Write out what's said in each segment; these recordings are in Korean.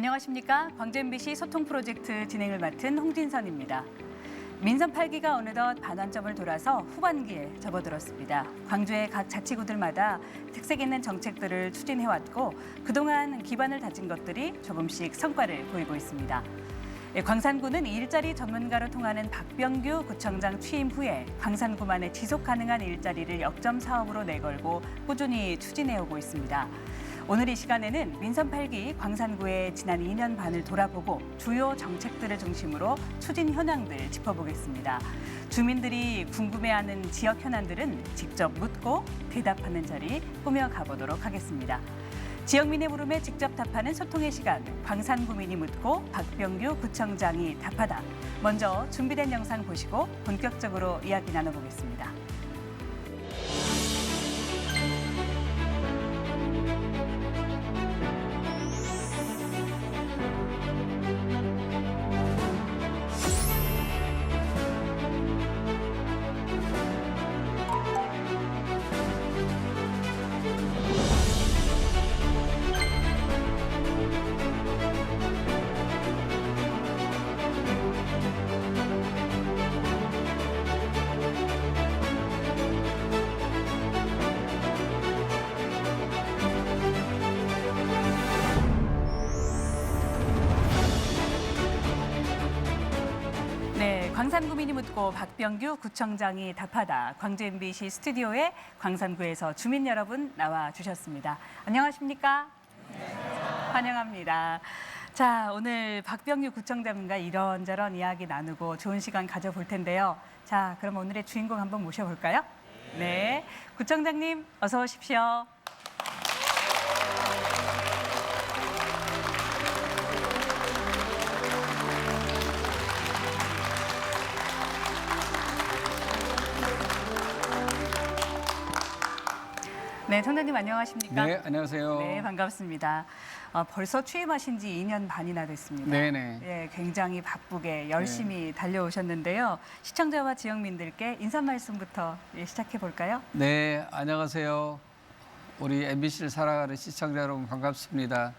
안녕하십니까. 광주 MBC 소통 프로젝트 진행을 맡은 홍진선입니다. 민선 8기가 어느덧 반환점을 돌아서 후반기에 접어들었습니다. 광주의 각 자치구들마다 특색 있는 정책들을 추진해왔고 그동안 기반을 다진 것들이 조금씩 성과를 보이고 있습니다. 광산구는 일자리 전문가로 통하는 박병규 구청장 취임 후에 광산구만의 지속 가능한 일자리를 역점 사업으로 내걸고 꾸준히 추진해오고 있습니다. 오늘 이 시간에는 민선 8기 광산구의 지난 2년 반을 돌아보고 주요 정책들을 중심으로 추진 현황들 짚어보겠습니다. 주민들이 궁금해하는 지역 현안들은 직접 묻고 대답하는 자리 꾸며가 보도록 하겠습니다. 지역민의 물음에 직접 답하는 소통의 시간, 광산구민이 묻고 박병규 구청장이 답하다. 먼저 준비된 영상 보시고 본격적으로 이야기 나눠보겠습니다. 광산구민이 묻고 박병규 구청장이 답하다. 광주 MBC 스튜디오에 광산구에서 주민 여러분 나와 주셨습니다. 안녕하십니까? 환영합니다. 자, 오늘 박병규 구청장님과 이런저런 이야기 나누고 좋은 시간 가져볼 텐데요. 자, 그럼 오늘의 주인공 한번 모셔볼까요? 네, 구청장님 어서 오십시오. 네, 청장님 안녕하십니까? 네, 안녕하세요. 네, 반갑습니다. 벌써 취임하신 지 2년 반이나 됐습니다. 네네. 네, 굉장히 바쁘게 열심히 달려오셨는데요. 시청자와 지역민들께 인사 말씀부터 시작해 볼까요? 네, 안녕하세요. 우리 MBC를 살아가는 시청자 여러분 반갑습니다.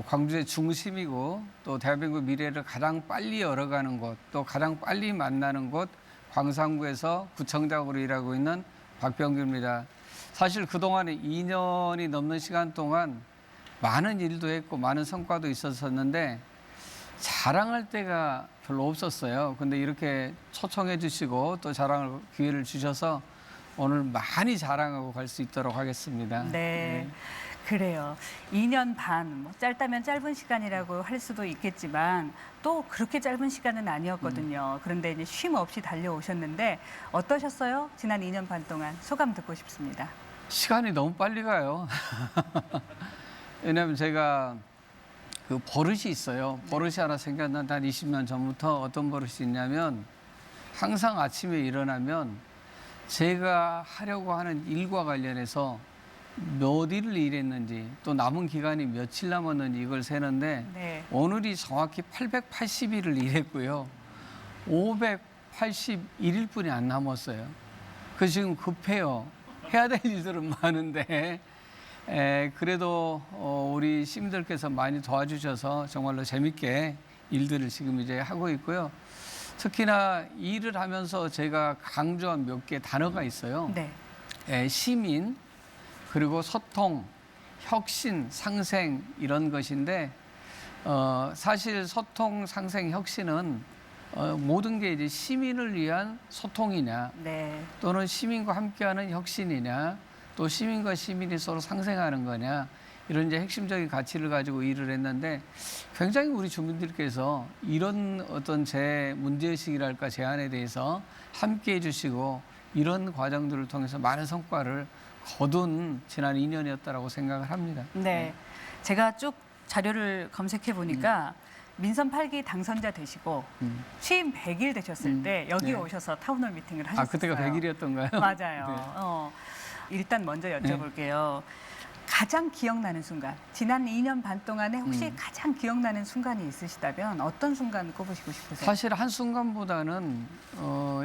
광주의 중심이고 또 대한민국 미래를 가장 빨리 열어가는 곳, 또 가장 빨리 만나는 곳 광산구에서 구청장으로 일하고 있는 박병규입니다. 사실 그동안에 2년이 넘는 시간 동안 많은 일도 했고 많은 성과도 있었었는데 자랑할 때가 별로 없었어요. 근데 이렇게 초청해 주시고 또 자랑할 기회를 주셔서 오늘 많이 자랑하고 갈 수 있도록 하겠습니다. 네. 그래요. 2년 반, 뭐 짧다면 짧은 시간이라고 할 수도 있겠지만 또 그렇게 짧은 시간은 아니었거든요. 그런데 이제 쉼 없이 달려오셨는데 어떠셨어요? 지난 2년 반 동안 소감 듣고 싶습니다. 시간이 너무 빨리 가요. 왜냐하면 제가 그 버릇이 있어요. 버릇이 하나 생겼는데 한 20년 전부터 어떤 버릇이 있냐면 항상 아침에 일어나면 제가 하려고 하는 일과 관련해서 몇 일을 일했는지 또 남은 기간이 며칠 남았는지 이걸 세는데 네. 오늘이 정확히 880일을 일했고요. 581일 뿐이 안 남았어요. 그래서 지금 급해요. 해야 될 일들은 많은데 그래도 우리 시민들께서 많이 도와주셔서 정말로 재밌게 일들을 지금 이제 하고 있고요. 특히나 일을 하면서 제가 강조한 몇 개 단어가 있어요. 네. 시민, 그리고 소통, 혁신, 상생 이런 것인데 사실 소통, 상생, 혁신은 모든 게 이제 시민을 위한 소통이냐, 네. 또는 시민과 함께하는 혁신이냐, 또 시민과 시민이 서로 상생하는 거냐 이런 이제 핵심적인 가치를 가지고 일을 했는데 굉장히 우리 주민들께서 이런 어떤 제 문제의식이랄까 제안에 대해서 함께해 주시고 이런 과정들을 통해서 많은 성과를 거둔 지난 2년이었다라고 생각을 합니다. 네. 제가 쭉 자료를 검색해 보니까 민선 8기 당선자 되시고 취임 100일 되셨을 때 여기 네. 오셔서 타운홀 미팅을 하셨어요. 그때가 100일이었던가요? 맞아요. 네. 일단 먼저 여쭤볼게요. 가장 기억나는 순간, 지난 2년 반 동안에 혹시 가장 기억나는 순간이 있으시다면 어떤 순간 꼽으시고 싶으세요? 사실 한순간보다는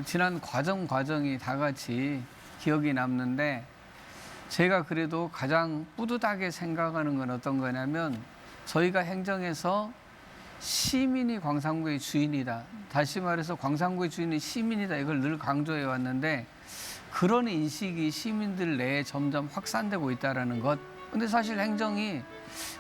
지난 과정이 다 같이 기억이 남는데 제가 그래도 가장 뿌듯하게 생각하는 건 어떤 거냐면 저희가 행정에서 시민이 광산구의 주인이다. 다시 말해서 광산구의 주인이 시민이다. 이걸 늘 강조해 왔는데 그런 인식이 시민들 내에 점점 확산되고 있다는 것. 근데 사실 행정이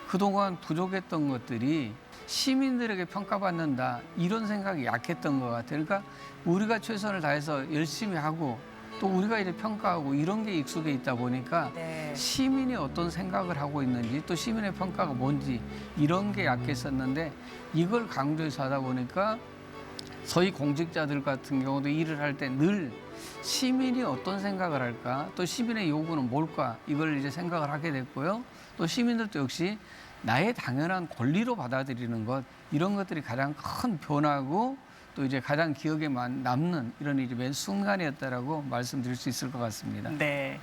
그동안 부족했던 것들이 시민들에게 평가받는다. 이런 생각이 약했던 것 같아요. 그러니까 우리가 최선을 다해서 열심히 하고 또 우리가 이제 평가하고 이런 게 익숙해 있다 보니까 네. 시민이 어떤 생각을 하고 있는지 또 시민의 평가가 뭔지 이런 게 약했었는데 이걸 강조해서 하다 보니까 저희 공직자들 같은 경우도 일을 할 때 늘 시민이 어떤 생각을 할까 또 시민의 요구는 뭘까 이걸 이제 생각을 하게 됐고요. 또 시민들도 역시 나의 당연한 권리로 받아들이는 것 이런 것들이 가장 큰 변화고 또 이제 가장 기억에 남는 이런 이제 맨 순간이었다라고 말씀드릴 수 있을 것 같습니다. 네.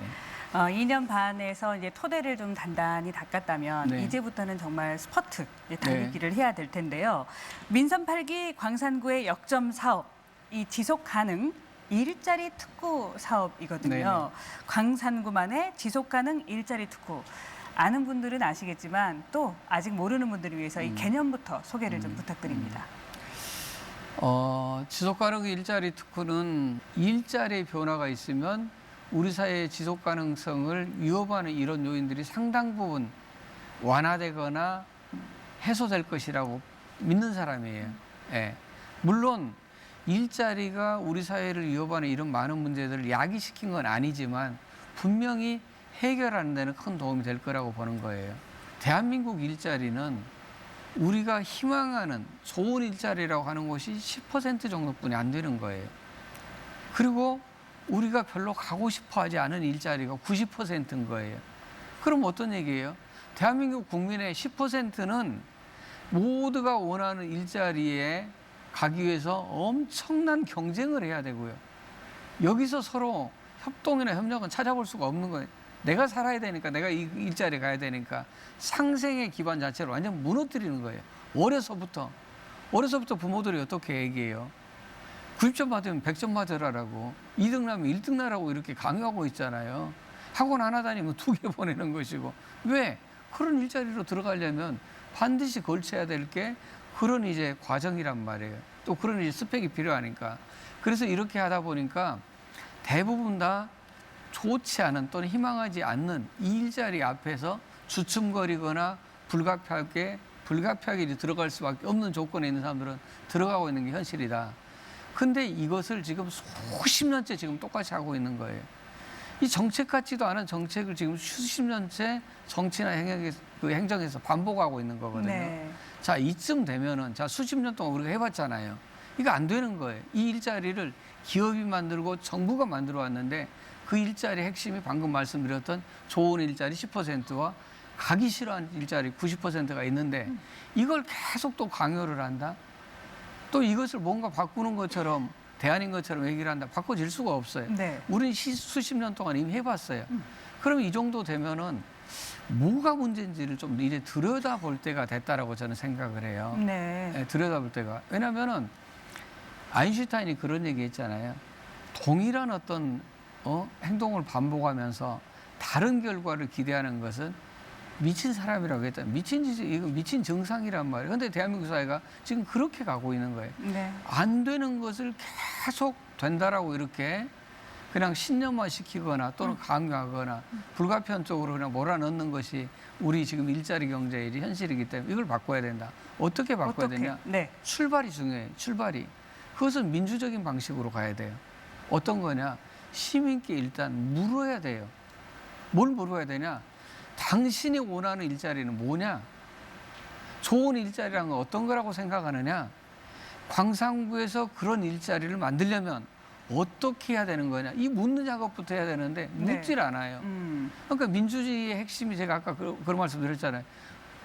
2년 반에서 이제 토대를 좀 단단히 닦았다면 네. 이제부터는 정말 스퍼트 달리기를 해야 될 텐데요. 민선 8기 광산구의 역점 사업, 이 지속 가능 일자리 특구 사업이거든요. 네네. 광산구만의 지속 가능 일자리 특구. 아는 분들은 아시겠지만 또 아직 모르는 분들을 위해서 이 개념부터 소개를 좀 부탁드립니다. 지속 가능 일자리 특구는 일자리의 변화가 있으면 우리 사회의 지속 가능성을 위협하는 이런 요인들이 상당 부분 완화되거나 해소될 것이라고 믿는 사람이에요. 예. 물론 일자리가 우리 사회를 위협하는 이런 많은 문제들을 야기시킨 건 아니지만 분명히 해결하는 데는 큰 도움이 될 거라고 보는 거예요. 대한민국 일자리는 우리가 희망하는 좋은 일자리라고 하는 것이 10% 정도뿐이 안 되는 거예요. 그리고 우리가 별로 가고 싶어 하지 않은 일자리가 90%인 거예요. 그럼 어떤 얘기예요? 대한민국 국민의 10%는 모두가 원하는 일자리에 가기 위해서 엄청난 경쟁을 해야 되고요. 여기서 서로 협동이나 협력은 찾아볼 수가 없는 거예요. 내가 살아야 되니까, 내가 이 일자리에 가야 되니까 상생의 기반 자체를 완전 무너뜨리는 거예요. 어려서부터 부모들이 어떻게 얘기해요? 90점 받으면 100점 받으라라고, 2등 나면 1등 나라고 이렇게 강요하고 있잖아요. 학원 하나 다니면 2개 보내는 것이고. 왜? 그런 일자리로 들어가려면 반드시 걸쳐야 될 게 그런 이제 과정이란 말이에요. 또 그런 이제 스펙이 필요하니까. 그래서 이렇게 하다 보니까 대부분 다 좋지 않은 또는 희망하지 않는 이 일자리 앞에서 주춤거리거나 불가피하게 들어갈 수밖에 없는 조건에 있는 사람들은 들어가고 있는 게 현실이다. 근데 이것을 지금 수십 년째 지금 똑같이 하고 있는 거예요. 이 정책 같지도 않은 정책을 지금 수십 년째 정치나 행정에서 반복하고 있는 거거든요. 네. 자, 이쯤 되면은, 자, 수십 년 동안 우리가 해봤잖아요. 이거 안 되는 거예요. 이 일자리를 기업이 만들고 정부가 만들어 왔는데 그 일자리 핵심이 방금 말씀드렸던 좋은 일자리 10%와 가기 싫어하는 일자리 90%가 있는데 이걸 계속 또 강요를 한다? 또 이것을 뭔가 바꾸는 것처럼 대안인 것처럼 얘기를 한다. 바꿔질 수가 없어요. 네. 우리는 수십 년 동안 이미 해봤어요. 그럼 이 정도 되면은 뭐가 문제인지를 좀 이제 들여다볼 때가 됐다라고 저는 생각을 해요. 네. 네, 들여다볼 때가. 왜냐면은 아인슈타인이 그런 얘기 했잖아요. 동일한 어떤 행동을 반복하면서 다른 결과를 기대하는 것은 미친 사람이라고 했다. 이거 미친 정상이란 말이에요. 근데 대한민국 사회가 지금 그렇게 가고 있는 거예요. 네. 안 되는 것을 계속 된다라고 이렇게 그냥 신념화 시키거나 또는 강요하거나 불가피한 쪽으로 그냥 몰아넣는 것이 우리 지금 일자리 경제의 현실이기 때문에 이걸 바꿔야 된다. 어떻게 바꿔야 되냐? 네. 출발이 중요해요. 출발이. 그것은 민주적인 방식으로 가야 돼요. 어떤 거냐? 시민께 일단 물어야 돼요. 뭘 물어야 되냐? 당신이 원하는 일자리는 뭐냐? 좋은 일자리란 건 어떤 거라고 생각하느냐? 광산구에서 그런 일자리를 만들려면 어떻게 해야 되는 거냐? 이 묻는 작업부터 해야 되는데 묻질 않아요. 그러니까 민주주의의 핵심이 제가 아까 그런 말씀 드렸잖아요.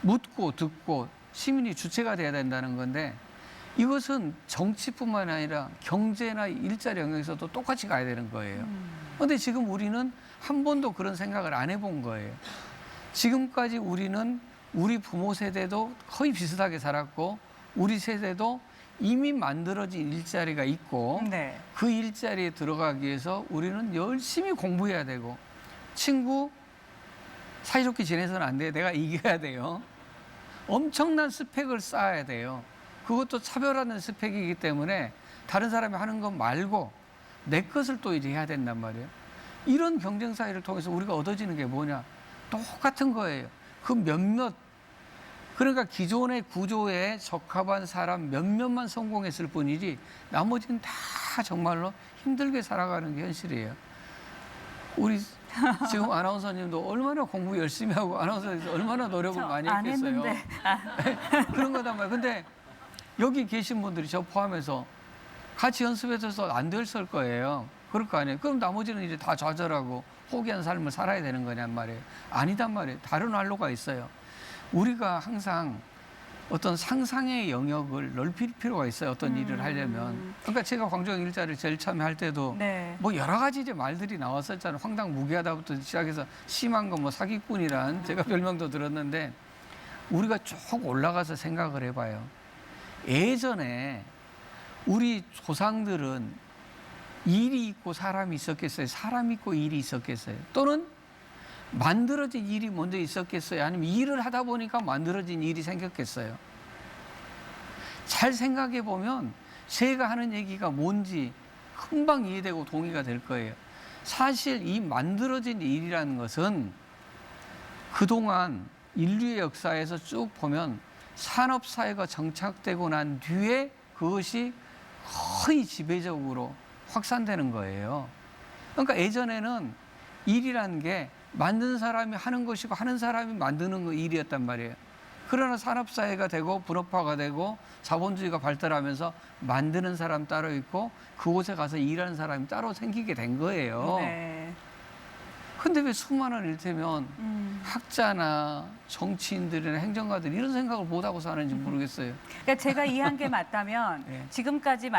묻고 듣고 시민이 주체가 돼야 된다는 건데 이것은 정치뿐만 아니라 경제나 일자리 영역에서도 똑같이 가야 되는 거예요. 그런데 지금 우리는 한 번도 그런 생각을 안 해본 거예요. 지금까지 우리는 우리 부모 세대도 거의 비슷하게 살았고 우리 세대도 이미 만들어진 일자리가 있고 네. 그 일자리에 들어가기 위해서 우리는 열심히 공부해야 되고 친구 사이좋게 지내서는 안 돼요. 내가 이겨야 돼요. 엄청난 스펙을 쌓아야 돼요. 그것도 차별화된 스펙이기 때문에 다른 사람이 하는 것 말고 내 것을 또 이제 해야 된단 말이에요. 이런 경쟁 사회를 통해서 우리가 얻어지는 게 뭐냐? 똑같은 거예요. 그 몇몇, 그러니까 기존의 구조에 적합한 사람 몇몇만 성공했을 뿐이지 나머지는 다 정말로 힘들게 살아가는 게 현실이에요. 우리 지금 아나운서님도 얼마나 공부 열심히 하고 아나운서에서 얼마나 노력을 많이 안 했겠어요. 했는데. 그런 거단 말이에요. 근데 여기 계신 분들이 저 포함해서 같이 연습해서 안 됐을 거예요. 그럴 거 아니에요. 그럼 나머지는 이제 다 좌절하고 포기한 삶을 살아야 되는 거냔 말이에요. 아니단 말이에요. 다른 활로가 있어요. 우리가 항상 어떤 상상의 영역을 넓힐 필요가 있어요. 어떤 일을 하려면. 그러니까 제가 광주형 일자리를 제일 처음에 할 때도 네. 뭐 여러 가지 이제 말들이 나왔었잖아요. 황당무계하다부터 시작해서 심한 거 뭐 사기꾼이란 제가 별명도 들었는데 우리가 쭉 올라가서 생각을 해봐요. 예전에 우리 조상들은 일이 있고 사람이 있었겠어요? 사람이 있고 일이 있었겠어요? 또는 만들어진 일이 먼저 있었겠어요? 아니면 일을 하다 보니까 만들어진 일이 생겼겠어요? 잘 생각해 보면 제가 하는 얘기가 뭔지 금방 이해되고 동의가 될 거예요. 사실 이 만들어진 일이라는 것은 그동안 인류의 역사에서 쭉 보면 산업사회가 정착되고 난 뒤에 그것이 거의 지배적으로 확산되는 거예요. 그러니까 예전에는 일이라는 게 만든 사람이 하는 것이고 하는 사람이 만드는 거 일이었단 말이에요. 그러나 산업사회가 되고 분업화가 되고 자본주의가 발달하면서 만드는 사람 따로 있고 그곳에 가서 일하는 사람이 따로 생기게 된 거예요. 네. 근데 왜 수많은 일테면 학자나 정치인들이나 행정가들이 이런 생각을 못하고 사는지 모르겠어요. 그러니까 제가 이해한 게 맞다면 네. 지금까지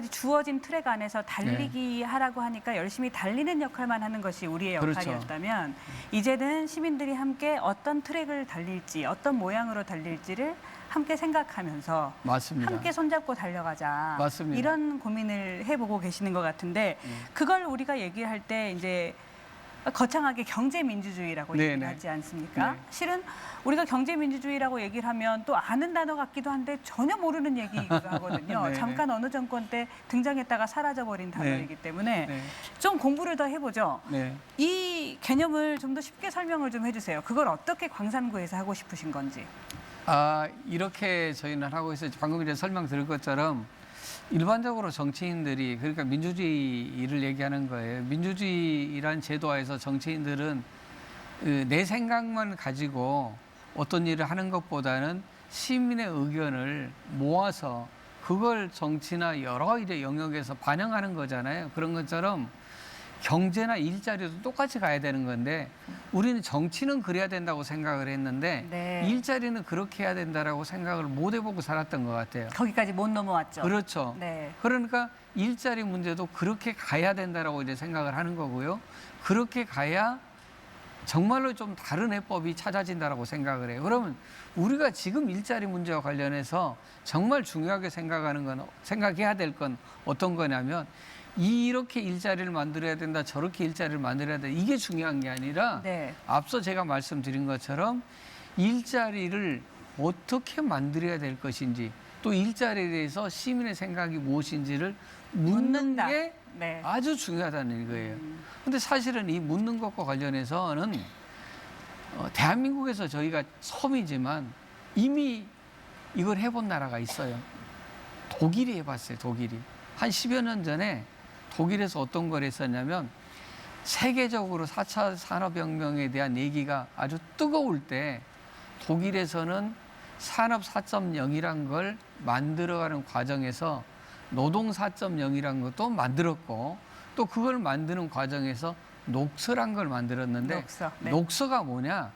주어진 트랙 안에서 달리기 네. 하라고 하니까 열심히 달리는 역할만 하는 것이 우리의 그렇죠. 역할이었다면 이제는 시민들이 함께 어떤 트랙을 달릴지 어떤 모양으로 달릴지를 함께 생각하면서 맞습니다. 함께 손잡고 달려가자. 맞습니다. 이런 고민을 해보고 계시는 것 같은데 그걸 우리가 얘기할 때 이제 거창하게 경제민주주의라고 네네. 얘기를 하지 않습니까? 네. 실은 우리가 경제민주주의라고 얘기를 하면 또 아는 단어 같기도 한데 전혀 모르는 얘기이기도 하거든요. 네네. 잠깐 어느 정권 때 등장했다가 사라져버린 단어이기 때문에 네. 좀 공부를 더 해보죠. 네. 이 개념을 좀 더 쉽게 설명을 좀 해주세요. 그걸 어떻게 광산구에서 하고 싶으신 건지. 이렇게 저희는 하고 있어요. 방금 이제 설명 드릴 것처럼 일반적으로 정치인들이 그러니까 민주주의를 얘기하는 거예요. 민주주의란 제도하에서 정치인들은 내 생각만 가지고 어떤 일을 하는 것보다는 시민의 의견을 모아서 그걸 정치나 여러 이제 영역에서 반영하는 거잖아요. 그런 것처럼 경제나 일자리도 똑같이 가야 되는 건데 우리는 정치는 그래야 된다고 생각을 했는데 네. 일자리는 그렇게 해야 된다라고 생각을 못 해보고 살았던 것 같아요. 거기까지 못 넘어왔죠. 그렇죠. 네. 그러니까 일자리 문제도 그렇게 가야 된다라고 이제 생각을 하는 거고요. 그렇게 가야 정말로 좀 다른 해법이 찾아진다라고 생각을 해요. 그러면 우리가 지금 일자리 문제와 관련해서 정말 중요하게 생각해야 될 건 어떤 거냐면 이렇게 일자리를 만들어야 된다, 저렇게 일자리를 만들어야 된다. 이게 중요한 게 아니라 네. 앞서 제가 말씀드린 것처럼 일자리를 어떻게 만들어야 될 것인지 또 일자리에 대해서 시민의 생각이 무엇인지를 묻는 묻는다. 게 네. 아주 중요하다는 거예요. 근데 사실은 이 묻는 것과 관련해서는 대한민국에서 저희가 섬이지만 이미 이걸 해본 나라가 있어요. 독일이 해봤어요. 독일이. 한 10여 년 전에 독일에서 어떤 걸 했었냐면 세계적으로 4차 산업혁명에 대한 얘기가 아주 뜨거울 때 독일에서는 산업 4.0이란 걸 만들어가는 과정에서 노동 4.0이란 것도 만들었고 또 그걸 만드는 과정에서 녹서란 걸 만들었는데 녹서, 네. 녹서가 뭐냐?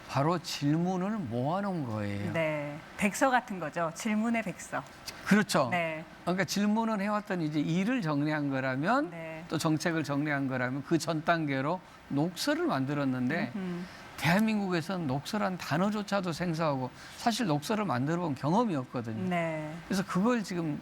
바로 질문을 모아놓은 거예요. 네. 백서 같은 거죠. 질문의 백서. 그렇죠. 네. 그러니까 질문을 해왔던 이제 일을 정리한 거라면 네. 또 정책을 정리한 거라면 그 전 단계로 녹서를 만들었는데 대한민국에서는 녹서란 단어조차도 생소하고 사실 녹서를 만들어 본 경험이 없거든요. 네. 그래서 그걸 지금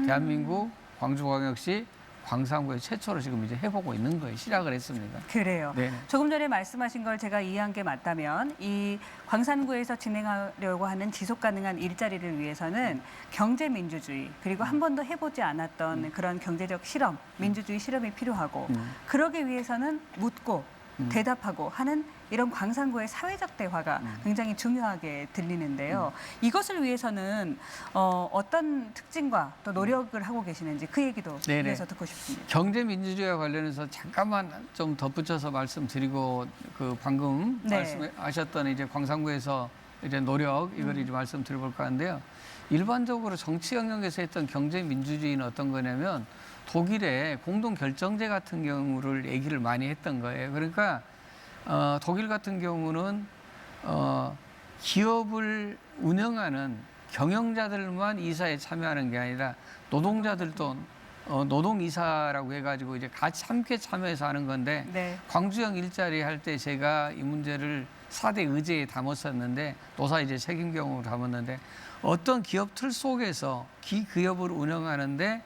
대한민국 광주광역시 광산구에 최초로 지금 이제 해보고 있는 거예요. 시작을 했습니다. 그래요. 네. 조금 전에 말씀하신 걸 제가 이해한 게 맞다면 이 광산구에서 진행하려고 하는 지속 가능한 일자리를 위해서는 경제 민주주의 그리고 한 번도 해보지 않았던 그런 경제적 실험, 민주주의 실험이 필요하고 그러기 위해서는 묻고 대답하고 하는 이런 광산구의 사회적 대화가 굉장히 중요하게 들리는데요. 이것을 위해서는 어떤 특징과 또 노력을 하고 계시는지 그 얘기도 네네. 위해서 듣고 싶습니다. 경제 민주주의와 관련해서 잠깐만 좀 덧붙여서 말씀드리고 그 방금 네. 말씀하셨던 이제 광산구에서 이제 노력 이걸 이제 말씀드려볼까 하는데요. 일반적으로 정치 영역에서 했던 경제 민주주의는 어떤 거냐면 독일의 공동 결정제 같은 경우를 얘기를 많이 했던 거예요. 그러니까 독일 같은 경우는 기업을 운영하는 경영자들만 이사에 참여하는 게 아니라 노동자들도 노동이사라고 해가지고 이제 같이 함께 참여해서 하는 건데 네. 광주형 일자리 할 때 제가 이 문제를 4대 의제에 담았었는데 노사 이제 책임경으로 담았는데 어떤 기업 틀 속에서 기업을 운영하는데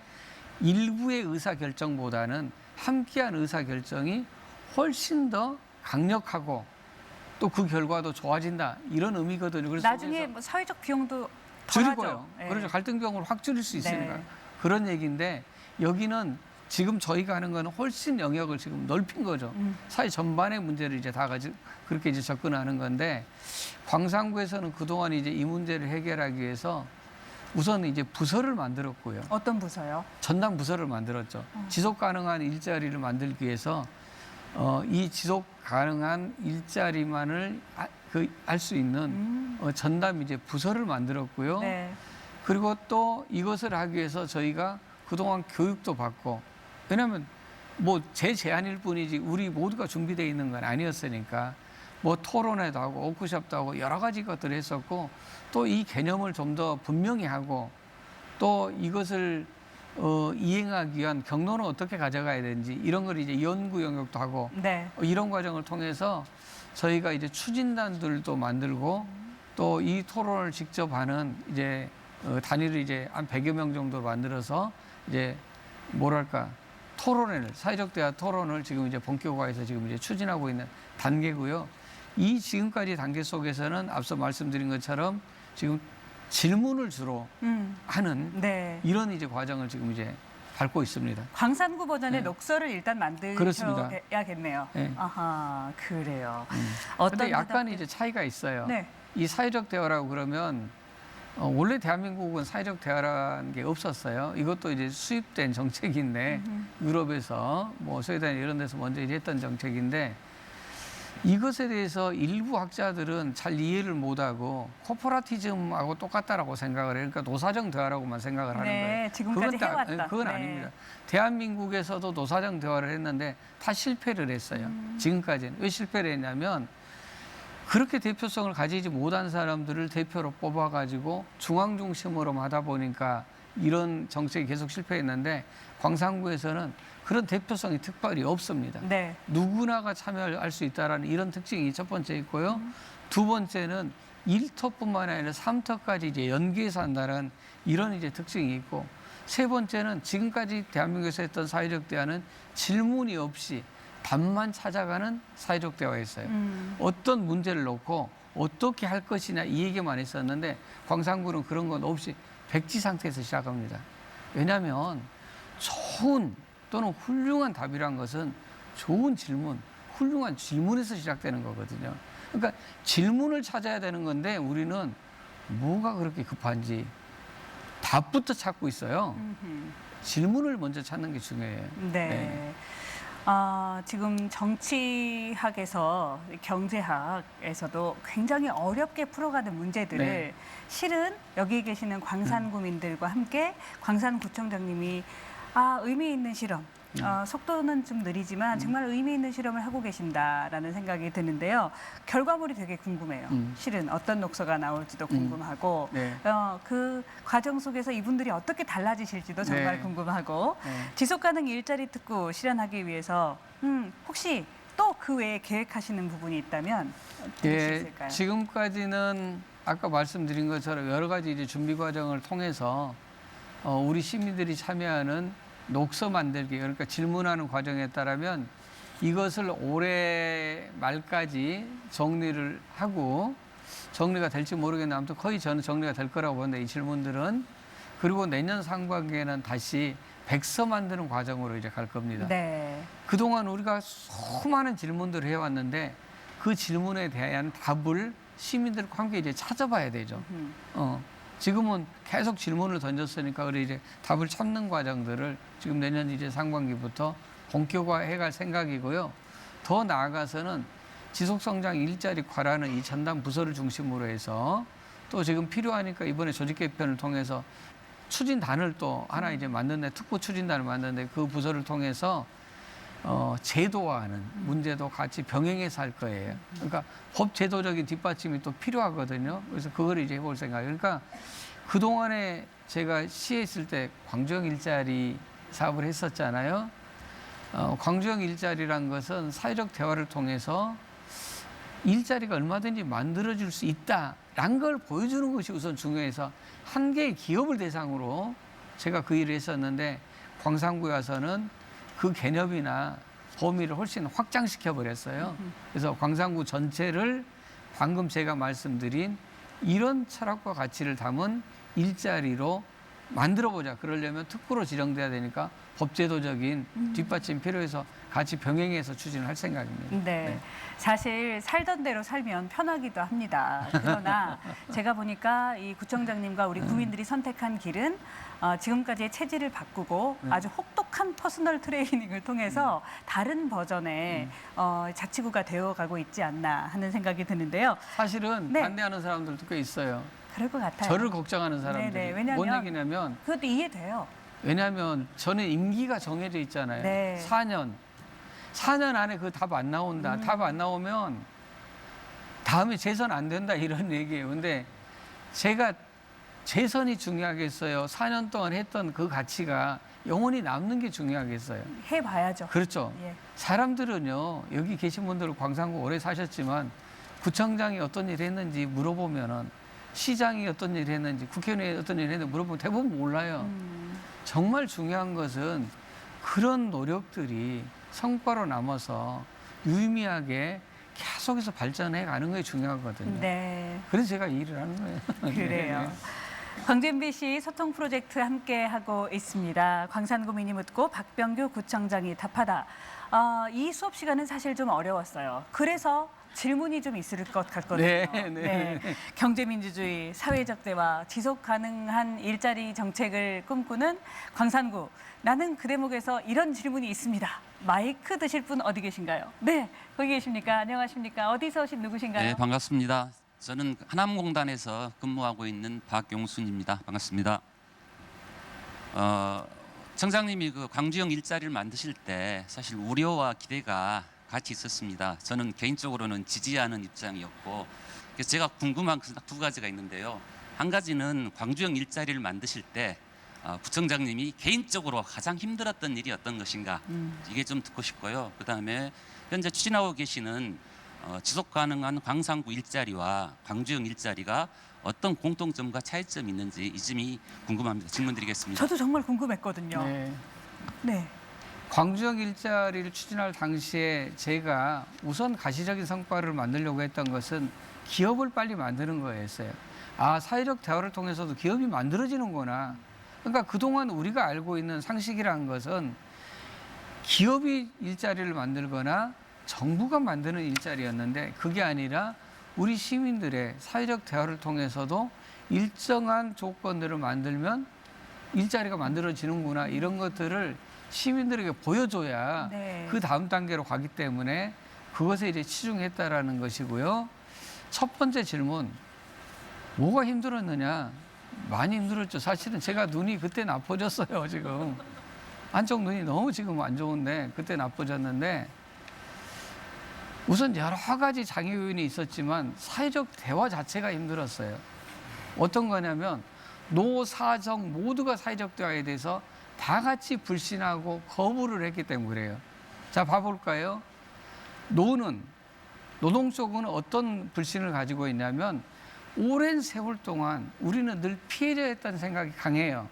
일부의 의사결정보다는 함께한 의사결정이 훨씬 더 강력하고 또 그 결과도 좋아진다 이런 의미거든요. 그래서 나중에 뭐 사회적 비용도 줄이고요. 덜하죠. 네. 그렇죠. 갈등 비용을 확 줄일 수 있으니까 네. 그런 얘기인데 여기는 지금 저희가 하는 거는 훨씬 영역을 지금 넓힌 거죠. 사회 전반의 문제를 이제 다 그렇게 이제 접근하는 건데 광산구에서는 그동안 이제 이 문제를 해결하기 위해서 우선 이제 부서를 만들었고요. 어떤 부서요? 전담 부서를 만들었죠. 지속 가능한 일자리를 만들기 위해서 이 지속 가능한 일자리만을 할 수 있는 전담 이제 부서를 만들었고요. 네. 그리고 또 이것을 하기 위해서 저희가 그동안 교육도 받고 왜냐하면 뭐 제 제안일 뿐이지 우리 모두가 준비되어 있는 건 아니었으니까 뭐 토론회도 하고 워크숍도 하고 여러 가지 것들을 했었고 또 이 개념을 좀 더 분명히 하고 또 이것을 이행하기 위한 경로는 어떻게 가져가야 되는지 이런 걸 이제 연구 영역도 하고 네. 이런 과정을 통해서 저희가 이제 추진단들도 만들고 또 이 토론을 직접 하는 이제 단위를 이제 한 100여 명 정도 만들어서 이제 뭐랄까 토론회를 사회적 대화 토론을 지금 이제 본격화해서 지금 이제 추진하고 있는 단계고요. 이 지금까지 단계 속에서는 앞서 말씀드린 것처럼 지금 질문을 주로 하는 네. 이런 이제 과정을 지금 이제 밟고 있습니다. 광산구 버전의 네. 녹서를 일단 그렇습니다. 만들어야겠네요. 네. 아하, 그래요. 그런데 약간 이제 차이가 있어요. 네. 이 사회적 대화라고 그러면 원래 대한민국은 사회적 대화라는 게 없었어요. 이것도 이제 수입된 정책인데 유럽에서 뭐 스웨덴 이런 데서 먼저 이제 했던 정책인데 이것에 대해서 일부 학자들은 잘 이해를 못하고 코퍼라티즘하고 똑같다라고 생각을 해요. 그러니까 노사정 대화라고만 생각을 하는 네, 거예요. 지금까지 해왔다. 그건 네. 아닙니다. 대한민국에서도 노사정 대화를 했는데 다 실패를 했어요. 지금까지는. 왜 실패를 했냐면 그렇게 대표성을 가지지 못한 사람들을 대표로 뽑아가지고 중앙 중심으로 하다 보니까 이런 정책이 계속 실패했는데 광산구에서는 그런 대표성이 특별히 없습니다. 네. 누구나가 참여할 수 있다는 이런 특징이 첫 번째 있고요. 두 번째는 1터뿐만 아니라 3터까지 이제 연계해서 한다는 이런 이제 특징이 있고 세 번째는 지금까지 대한민국에서 했던 사회적 대화는 질문이 없이 답만 찾아가는 사회적 대화였어요. 어떤 문제를 놓고 어떻게 할 것이냐 이 얘기만 했었는데 광산구는 그런 건 없이 백지 상태에서 시작합니다. 왜냐하면 좋은 또는 훌륭한 답이란 것은 좋은 질문, 훌륭한 질문에서 시작되는 거거든요. 그러니까 질문을 찾아야 되는 건데 우리는 뭐가 그렇게 급한지 답부터 찾고 있어요. 질문을 먼저 찾는 게 중요해요. 네. 지금 정치학에서 경제학에서도 굉장히 어렵게 풀어가는 문제들을 네. 실은 여기 계시는 광산구민들과 함께 광산구청장님이 의미 있는 실험, 속도는 좀 느리지만 정말 의미 있는 실험을 하고 계신다라는 생각이 드는데요. 결과물이 되게 궁금해요. 실은 어떤 녹서가 나올지도 궁금하고 네. 그 과정 속에서 이분들이 어떻게 달라지실지도 정말 네. 궁금하고 네. 지속가능 일자리 특구 실현하기 위해서 혹시 또 그 외에 계획하시는 부분이 있다면 어떻게 예, 있을까요? 지금까지는 아까 말씀드린 것처럼 여러 가지 이제 준비 과정을 통해서 우리 시민들이 참여하는 녹서 만들기, 그러니까 질문하는 과정에 따르면 이것을 올해 말까지 정리를 하고, 정리가 될지 모르겠는데 아무튼 거의 저는 정리가 될 거라고 보는데, 이 질문들은. 그리고 내년 상반기에는 다시 백서 만드는 과정으로 이제 갈 겁니다. 네. 그동안 우리가 수많은 질문들을 해왔는데 그 질문에 대한 답을 시민들과 함께 이제 찾아봐야 되죠. 지금은 계속 질문을 던졌으니까 그래 이제 답을 찾는 과정들을 지금 내년 이제 상반기부터 본격화해 갈 생각이고요. 더 나아가서는 지속성장 일자리과라는 이 전담 부서를 중심으로 해서 또 지금 필요하니까 이번에 조직 개편을 통해서 추진단을 또 하나 이제 만드는데, 특보 추진단을 만드는데 그 부서를 통해서 제도화하는 문제도 같이 병행해서 할 거예요. 그러니까 법 제도적인 뒷받침이 또 필요하거든요. 그래서 그걸 이제 해볼 생각이에요. 그러니까 그동안에 제가 시에 있을 때 광주형 일자리 사업을 했었잖아요. 광주형 일자리란 것은 사회적 대화를 통해서 일자리가 얼마든지 만들어질 수 있다라는 걸 보여주는 것이 우선 중요해서 한 개의 기업을 대상으로 제가 그 일을 했었는데, 광산구에 와서는 그 개념이나 범위를 훨씬 확장시켜 버렸어요. 그래서 광산구 전체를 방금 제가 말씀드린 이런 철학과 가치를 담은 일자리로 만들어보자. 그러려면 특구로 지정돼야 되니까 법제도적인 뒷받침 필요해서 같이 병행해서 추진을 할 생각입니다. 네. 사실 살던 대로 살면 편하기도 합니다. 그러나 제가 보니까 이 구청장님과 우리 구민들이 선택한 길은 지금까지의 체질을 바꾸고 아주 혹독한 퍼스널 트레이닝을 통해서 다른 버전의 자치구가 되어가고 있지 않나 하는 생각이 드는데요. 사실은 네. 반대하는 사람들도 꽤 있어요. 그럴 것 같아요. 저를 걱정하는 사람들이. 네네. 왜냐하면 뭔 얘기냐면, 그것도 이해돼요. 왜냐하면 저는 임기가 정해져 있잖아요. 네. 4년 안에 그 답 안 나온다. 답 안 나오면 다음에 재선 안 된다 이런 얘기예요. 근데 제가 재선이 중요하겠어요? 4년 동안 했던 그 가치가 영원히 남는 게 중요하겠어요? 해봐야죠. 그렇죠. 예. 사람들은요, 여기 계신 분들은 광산구 오래 사셨지만 구청장이 어떤 일을 했는지 물어보면은, 시장이 어떤 일을 했는지, 국회의원이 어떤 일을 했는지 물어보면 대부분 몰라요. 정말 중요한 것은 그런 노력들이 성과로 남아서 유의미하게 계속해서 발전해 가는 게 중요하거든요. 네. 그래서 제가 이 일을 하는 거예요. 그래요. 네. 광주 MBC 소통 프로젝트 함께 하고 있습니다. 광산구 미니 묻고 박병규 구청장이 답하다. 이 수업 시간은 사실 좀 어려웠어요. 그래서 질문이 좀 있을 것 같거든요. 네. 경제민주주의, 사회적 대화, 지속 가능한 일자리 정책을 꿈꾸는 광산구. 나는 그 대목에서 이런 질문이 있습니다. 마이크 드실 분 어디 계신가요? 네, 거기 계십니까? 안녕하십니까? 어디서 오신 누구신가요? 네, 반갑습니다. 저는 하남공단에서 근무하고 있는 박용순입니다. 반갑습니다. 청장님이 그 광주형 일자리를 만드실 때 사실 우려와 기대가 같이 있었습니다. 저는 개인적으로는 지지하는 입장이었고, 그래서 제가 궁금한 두 가지가 있는데요. 한 가지는 광주형 일자리를 만드실 때 구청장님이 개인적으로 가장 힘들었던 일이 어떤 것인가, 이게 좀 듣고 싶고요. 그다음에 현재 추진하고 계시는 지속 가능한 광산구 일자리와 광주형 일자리가 어떤 공통점과 차이점이 있는지 이 점이 궁금합니다. 질문 드리겠습니다. 저도 정말 궁금했거든요. 네. 네. 광주형 일자리를 추진할 당시에 제가 우선 가시적인 성과를 만들려고 했던 것은 기업을 빨리 만드는 거였어요. 사회적 대화를 통해서도 기업이 만들어지는구나. 그러니까 그동안 우리가 알고 있는 상식이라는 것은 기업이 일자리를 만들거나 정부가 만드는 일자리였는데, 그게 아니라 우리 시민들의 사회적 대화를 통해서도 일정한 조건들을 만들면 일자리가 만들어지는구나, 이런 것들을 시민들에게 보여줘야 네. 그 다음 단계로 가기 때문에 그것에 이제 치중했다라는 것이고요. 첫 번째 질문, 뭐가 힘들었느냐? 많이 힘들었죠. 사실은 제가 눈이 그때 나빠졌어요. 지금 한쪽 눈이 너무 지금 안 좋은데 그때 나빠졌는데, 우선 여러 가지 장애 요인이 있었지만 사회적 대화 자체가 힘들었어요. 어떤 거냐면 노사정 모두가 사회적 대화에 대해서 다 같이 불신하고 거부를 했기 때문에 그래요. 자, 봐볼까요? 노동 쪽은 어떤 불신을 가지고 있냐면, 오랜 세월 동안 우리는 늘 피해자였다는 생각이 강해요.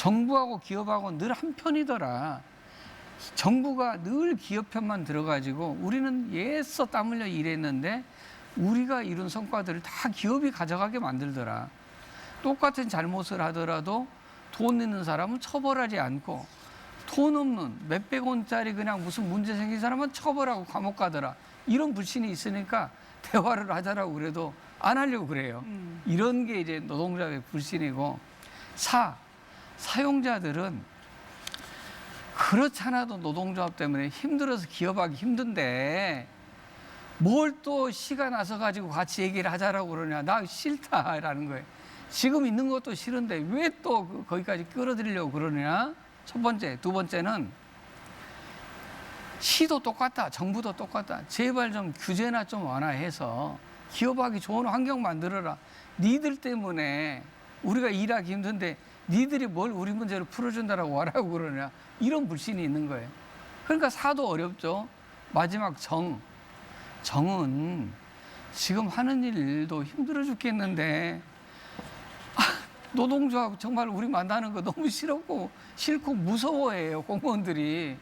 정부하고 기업하고 늘 한편이더라. 정부가 늘 기업 편만 들어가지고 우리는 애써 땀 흘려 일했는데 우리가 이룬 성과들을 다 기업이 가져가게 만들더라. 똑같은 잘못을 하더라도 돈 있는 사람은 처벌하지 않고 돈 없는 몇백 원짜리 그냥 무슨 문제 생긴 사람은 처벌하고 감옥 가더라. 이런 불신이 있으니까 대화를 하자라고 그래도 안 하려고 그래요. 이런 게 이제 노동자의 불신이고 사용자들은 그렇잖아도 노동조합 때문에 힘들어서 기업하기 힘든데 뭘 또 시간 나서 가지고 같이 얘기를 하자라고 그러냐. 나 싫다라는 거예요. 지금 있는 것도 싫은데 왜 또 거기까지 끌어들이려고 그러냐. 첫 번째. 두 번째는 시도 똑같다. 정부도 똑같다. 제발 좀 규제나 좀 완화해서 기업하기 좋은 환경 만들어라. 니들 때문에 우리가 일하기 힘든데 니들이 뭘 우리 문제를 풀어준다라고 하라고 그러냐. 이런 불신이 있는 거예요. 그러니까 사도 어렵죠. 마지막 정은 지금 하는 일도 힘들어 죽겠는데 노동조합 정말 우리 만나는 거 너무 싫고 무서워해요. 공무원들이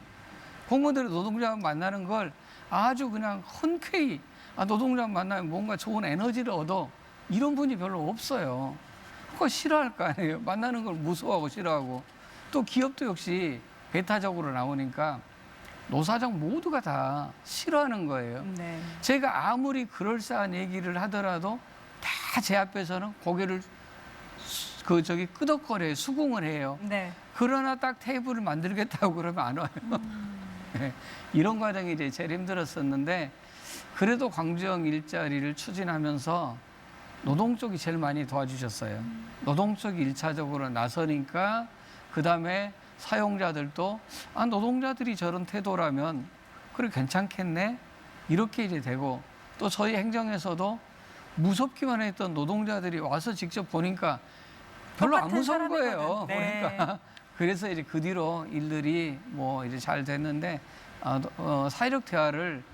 노동조합 만나는 걸 아주 그냥 흔쾌히 노동조합 만나면 뭔가 좋은 에너지를 얻어 이런 분이 별로 없어요. 그거 싫어할 거 아니에요. 만나는 걸 무서워하고 싫어하고 또 기업도 역시 배타적으로 나오니까 노사정 모두가 다 싫어하는 거예요. 네. 제가 아무리 그럴싸한 얘기를 하더라도 다 제 앞에서는 고개를 끄덕거려요. 수긍을 해요. 네. 그러나 딱 테이블을 만들겠다고 그러면 안 와요. 네, 이런 과정이 이제 제일 힘들었었는데 그래도 광주형 일자리를 추진하면서 노동 쪽이 제일 많이 도와주셨어요. 노동 쪽이 일차적으로 나서니까 그다음에 사용자들도 노동자들이 저런 태도라면 그래 괜찮겠네 이렇게 이제 되고 또 저희 행정에서도 무섭기만 했던 노동자들이 와서 직접 보니까 별로 안 무서운 거예요. 네. 보니까 그래서 이제 그 뒤로 일들이 뭐 이제 잘 됐는데 사회적 대화를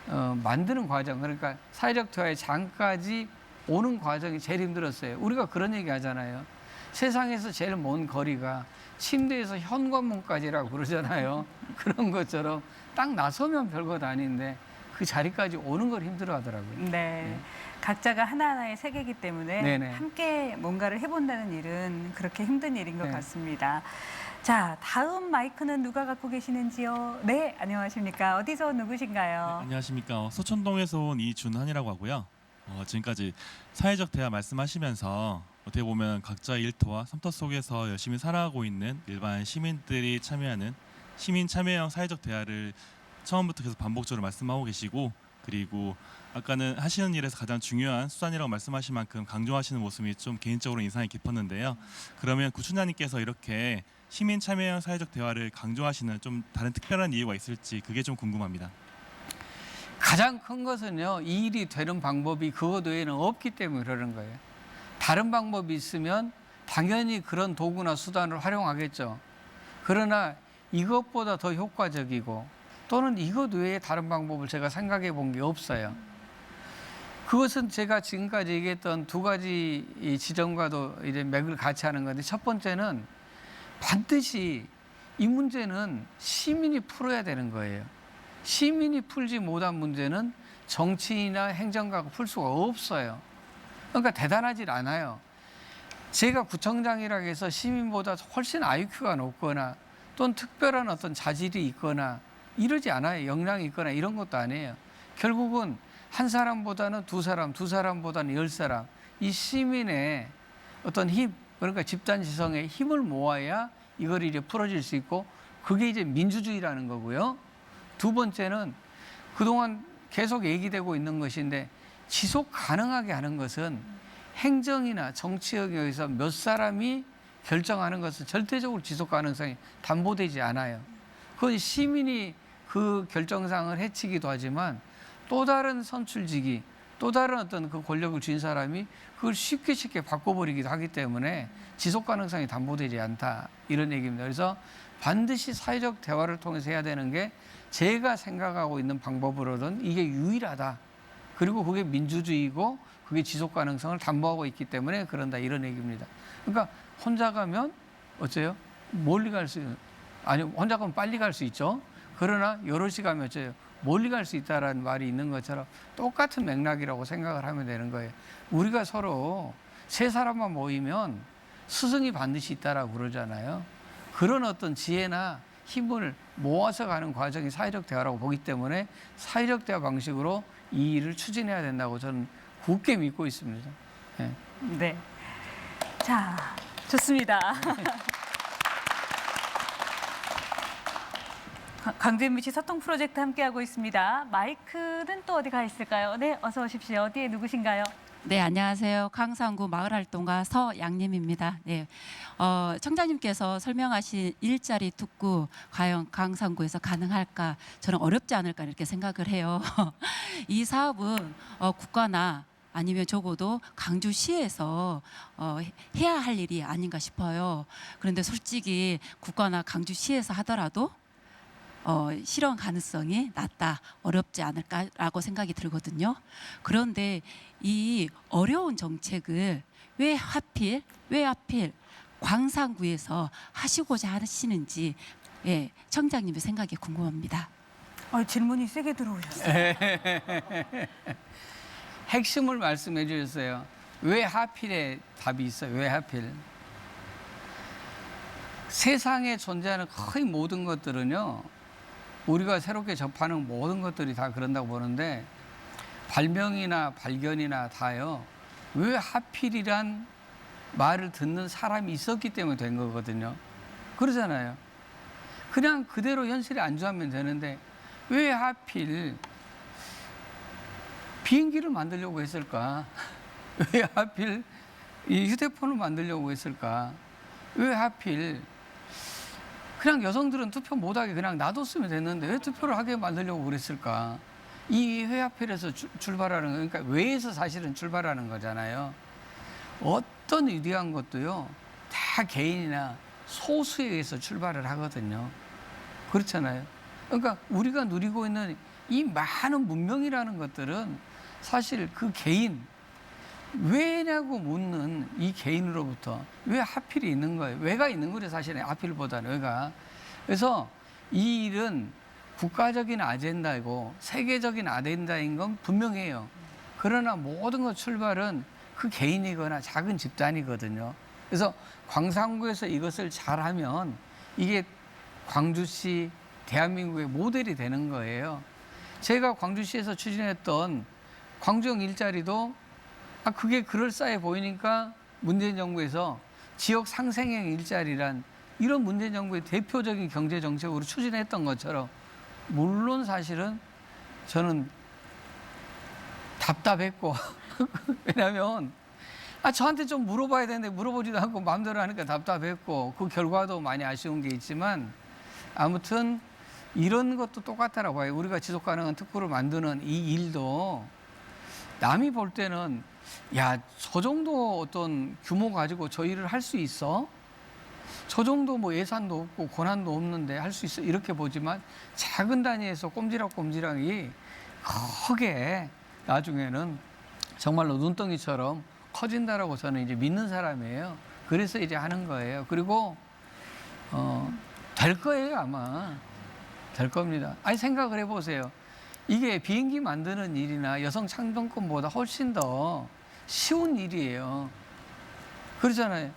만드는 과정 그러니까 사회적 대화의 장까지 오는 과정이 제일 힘들었어요. 우리가 그런 얘기 하잖아요. 세상에서 제일 먼 거리가 침대에서 현관문까지라고 그러잖아요. 그런 것처럼 딱 나서면 별것 아닌데 그 자리까지 오는 걸 힘들어 하더라고요. 네. 각자가 하나하나의 세계이기 때문에 네네. 함께 뭔가를 해본다는 일은 그렇게 힘든 일인 것 네. 같습니다. 자, 다음 마이크는 누가 갖고 계시는지요? 네, 안녕하십니까. 어디서 누구신가요? 네, 안녕하십니까. 소천동에서 온 이준환이라고 하고요. 지금까지 사회적 대화 말씀하시면서 어떻게 보면 각자의 일터와 섬터 속에서 열심히 살아가고 있는 일반 시민들이 참여하는 시민 참여형 사회적 대화를 처음부터 계속 반복적으로 말씀하고 계시고 그리고 아까는 하시는 일에서 가장 중요한 수단이라고 말씀하신 만큼 강조하시는 모습이 좀 개인적으로 인상이 깊었는데요. 그러면 구춘자님께서 이렇게 시민 참여형 사회적 대화를 강조하시는 좀 다른 특별한 이유가 있을지 그게 좀 궁금합니다. 가장 큰 것은요. 이 일이 되는 방법이 그것 외에는 없기 때문에 그러는 거예요. 다른 방법이 있으면 당연히 그런 도구나 수단을 활용하겠죠. 그러나 이것보다 더 효과적이고 또는 이것 외에 다른 방법을 제가 생각해 본 게 없어요. 그것은 제가 지금까지 얘기했던 두 가지 이 지점과도 이제 맥을 같이 하는 건데 첫 번째는 반드시 이 문제는 시민이 풀어야 되는 거예요. 시민이 풀지 못한 문제는 정치인이나 행정가가 풀 수가 없어요. 그러니까 대단하질 않아요. 제가 구청장이라고 해서 시민보다 훨씬 IQ가 높거나 또는 특별한 어떤 자질이 있거나 이러지 않아요. 역량이 있거나 이런 것도 아니에요. 결국은 한 사람보다는 두 사람, 두 사람보다는 10사람. 이 시민의 어떤 힘, 그러니까 집단 지성의 힘을 모아야 이걸 이제 풀어질 수 있고 그게 이제 민주주의라는 거고요. 두 번째는 그동안 계속 얘기되고 있는 것인데 지속 가능하게 하는 것은 행정이나 정치 영역에서 몇 사람이 결정하는 것은 절대적으로 지속 가능성이 담보되지 않아요. 그건 시민이 그 결정상을 해치기도 하지만 또 다른 선출직이 또 다른 어떤 그 권력을 쥔 사람이 그걸 쉽게 바꿔버리기도 하기 때문에 지속 가능성이 담보되지 않다 이런 얘기입니다. 그래서 반드시 사회적 대화를 통해서 해야 되는 게 제가 생각하고 있는 방법으로는 이게 유일하다. 그리고 그게 민주주의고 그게 지속 가능성을 담보하고 있기 때문에 그런다 이런 얘기입니다. 그러니까 혼자 가면 어째요? 멀리 갈 수, 아니 혼자 가면 빨리 갈 수 있죠. 그러나 여럿이 가면 어째요? 멀리 갈 수 있다라는 말이 있는 것처럼 똑같은 맥락이라고 생각을 하면 되는 거예요. 우리가 서로 세 사람만 모이면 스승이 반드시 있다라고 그러잖아요. 그런 어떤 지혜나 힘을 모아서 가는 과정이 사회적 대화라고 보기 때문에 사회적 대화 방식으로 이 일을 추진해야 된다고 저는 굳게 믿고 있습니다. 네. 네. 자, 좋습니다. 광주 MBC 소통 프로젝트 함께하고 있습니다. 마이크는 또 어디 가 있을까요? 네, 어서 오십시오. 어디에 누구신가요? 네, 안녕하세요. 강산구 마을활동가 서양림입니다. 네, 청장님께서 설명하신 일자리 특구 과연 강산구에서 가능할까? 저는 어렵지 않을까 이렇게 생각을 해요. 이 사업은 국가나 아니면 적어도 강주시에서 해야 할 일이 아닌가 싶어요. 그런데 솔직히 국가나 강주시에서 하더라도 실현 가능성이 낮다, 어렵지 않을까라고 생각이 들거든요. 그런데 이 어려운 정책을 왜 하필 광산구에서 하시고자 하시는지 청장님의 생각이 궁금합니다. 질문이 세게 들어오셨어요. 핵심을 말씀해 주셨어요. 왜 하필에 답이 있어요. 왜 하필? 세상에 존재하는 거의 모든 것들은요. 우리가 새롭게 접하는 모든 것들이 다 그런다고 보는데 발명이나 발견이나 다요. 왜 하필이란 말을 듣는 사람이 있었기 때문에 된 거거든요. 그러잖아요. 그냥 그대로 현실에 안주하면 되는데 왜 하필 비행기를 만들려고 했을까? 왜 하필 이 휴대폰을 만들려고 했을까? 왜 하필 그냥 여성들은 투표 못하게 그냥 놔뒀으면 됐는데 왜 투표를 하게 만들려고 그랬을까? 이 왜 하필에서 출발하는 거, 그러니까 왜에서 사실은 출발하는 거잖아요. 어떤 위대한 것도요, 다 개인이나 소수에 의해서 출발을 하거든요. 그렇잖아요. 그러니까 우리가 누리고 있는 이 많은 문명이라는 것들은 사실 그 개인, 왜냐고 묻는 이 개인으로부터 왜 하필이 있는 거예요. 왜가 있는 거죠, 사실은. 하필보다는 왜가. 그래서 이 일은 국가적인 아젠다이고 세계적인 아젠다인 건 분명해요. 그러나 모든 것 출발은 그 개인이거나 작은 집단이거든요. 그래서 광산구에서 이것을 잘하면 이게 광주시, 대한민국의 모델이 되는 거예요. 제가 광주시에서 추진했던 광주형 일자리도 그게 그럴싸해 보이니까 문재인 정부에서 지역 상생형 일자리란 이런 문재인 정부의 대표적인 경제 정책으로 추진했던 것처럼 물론 사실은 저는 답답했고 왜냐하면 저한테 좀 물어봐야 되는데 물어보지도 않고 마음대로 하니까 답답했고 그 결과도 많이 아쉬운 게 있지만 아무튼 이런 것도 똑같다라고 봐요. 우리가 지속 가능한 특구를 만드는 이 일도 남이 볼 때는 야, 저 정도 어떤 규모 가지고 저 일을 할 수 있어? 저 정도 뭐 예산도 없고 권한도 없는데 할 수 있어? 이렇게 보지만 작은 단위에서 꼼지락꼼지락이 크게 나중에는 정말로 눈덩이처럼 커진다라고 저는 이제 믿는 사람이에요. 그래서 이제 하는 거예요. 그리고 될 거예요, 아마. 될 겁니다. 아니, 생각을 해보세요. 이게 비행기 만드는 일이나 여성 참정권보다 훨씬 더 쉬운 일이에요. 그렇잖아요.